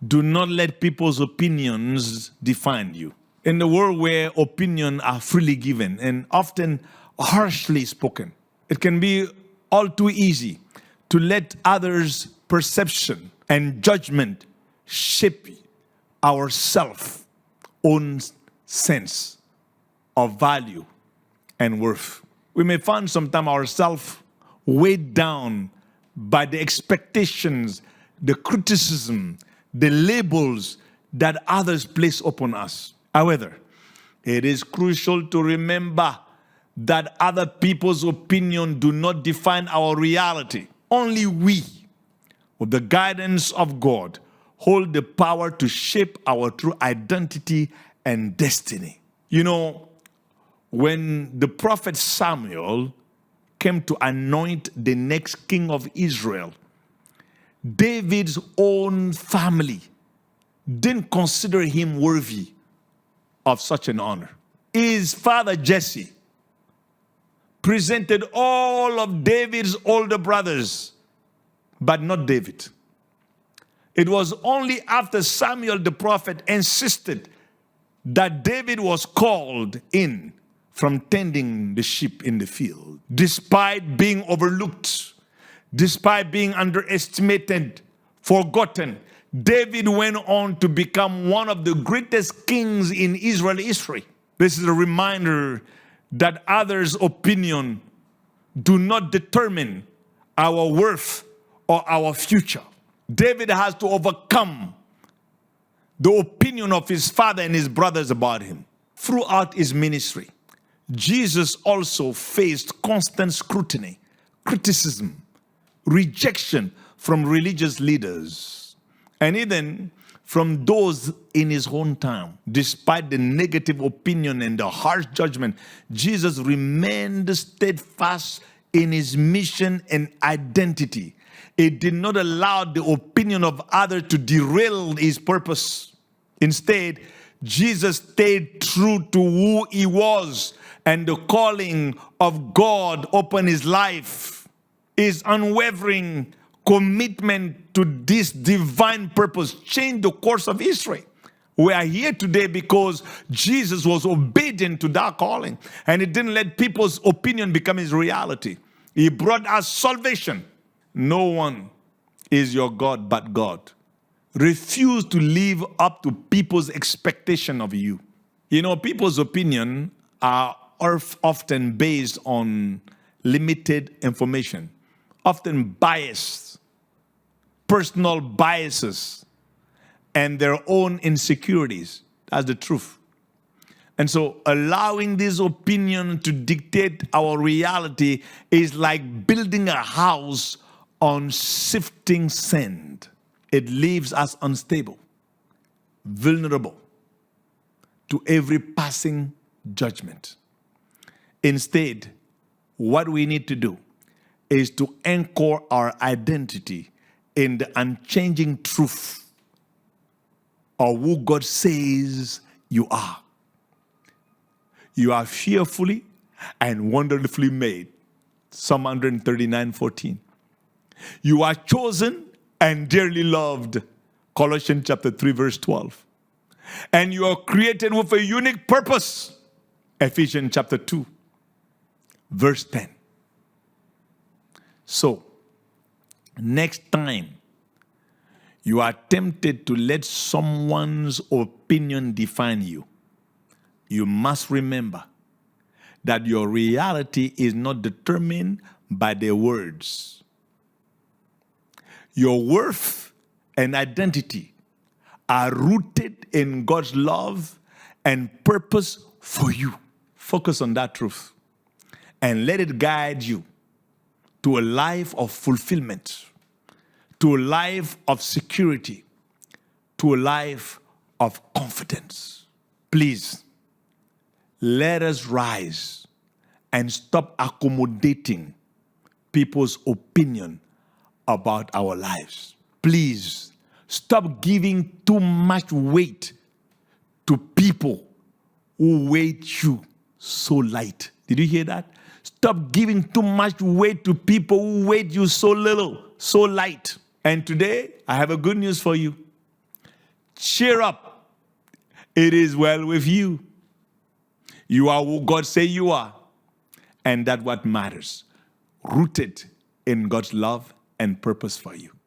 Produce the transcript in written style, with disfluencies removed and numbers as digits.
Do not let people's opinions define you. In the world where opinions are freely given and often harshly spoken, it can be all too easy to let others' perception and judgment shape our self-own sense of value and worth. We may find sometimes ourselves weighed down by the expectations, the criticism, the labels that others place upon us. However, it is crucial to remember that other people's opinion do not define our reality. Only we, with the guidance of God, hold the power to shape our true identity and destiny. You know, when the prophet Samuel came to anoint the next king of Israel, David's own family didn't consider him worthy of such an honor. His father Jesse presented all of David's older brothers, but not David. It was only after Samuel the prophet insisted that David was called in from tending the sheep in the field. Despite being overlooked, despite being underestimated, forgotten, David went on to become one of the greatest kings in Israel history. This is a reminder that others' opinion do not determine our worth or our future. David has to overcome the opinion of his father and his brothers about him. Throughout his ministry, Jesus also faced constant scrutiny, criticism, rejection from religious leaders, and even from those in his hometown. Despite the negative opinion and the harsh judgment, Jesus remained steadfast in his mission and identity. It did not allow the opinion of others to derail his purpose. Instead, Jesus stayed true to who he was and the calling of God upon his life. His unwavering commitment to this divine purpose changed the course of history. We are here today because Jesus was obedient to that calling, and he didn't let people's opinion become his reality. He brought us salvation. No one is your God but God. Refuse to live up to people's expectation of you. You know, people's opinion are often based on limited information, often biased, personal biases, and their own insecurities. That's the truth. And so allowing this opinion to dictate our reality is like building a house on shifting sand. It leaves us unstable, vulnerable to every passing judgment. Instead, what we need to do is to anchor our identity in the unchanging truth of who God says you are. You are fearfully and wonderfully made. Psalm 139:14. You are chosen and dearly loved. Colossians chapter 3, verse 12. And you are created with a unique purpose. Ephesians chapter 2, verse 10. So, next time you are tempted to let someone's opinion define you, you must remember that your reality is not determined by their words. Your worth and identity are rooted in God's love and purpose for you. Focus on that truth and let it guide you to a life of fulfillment, to a life of security, to a life of confidence. Please, let us rise and stop accommodating people's opinion about our lives. Please, stop giving too much weight to people who weight you so light. Did you hear that? Stop giving too much weight to people who weight you so little, so light. And today, I have a good news for you. Cheer up. It is well with you. You are who God say you are. And that's what matters. Rooted in God's love and purpose for you.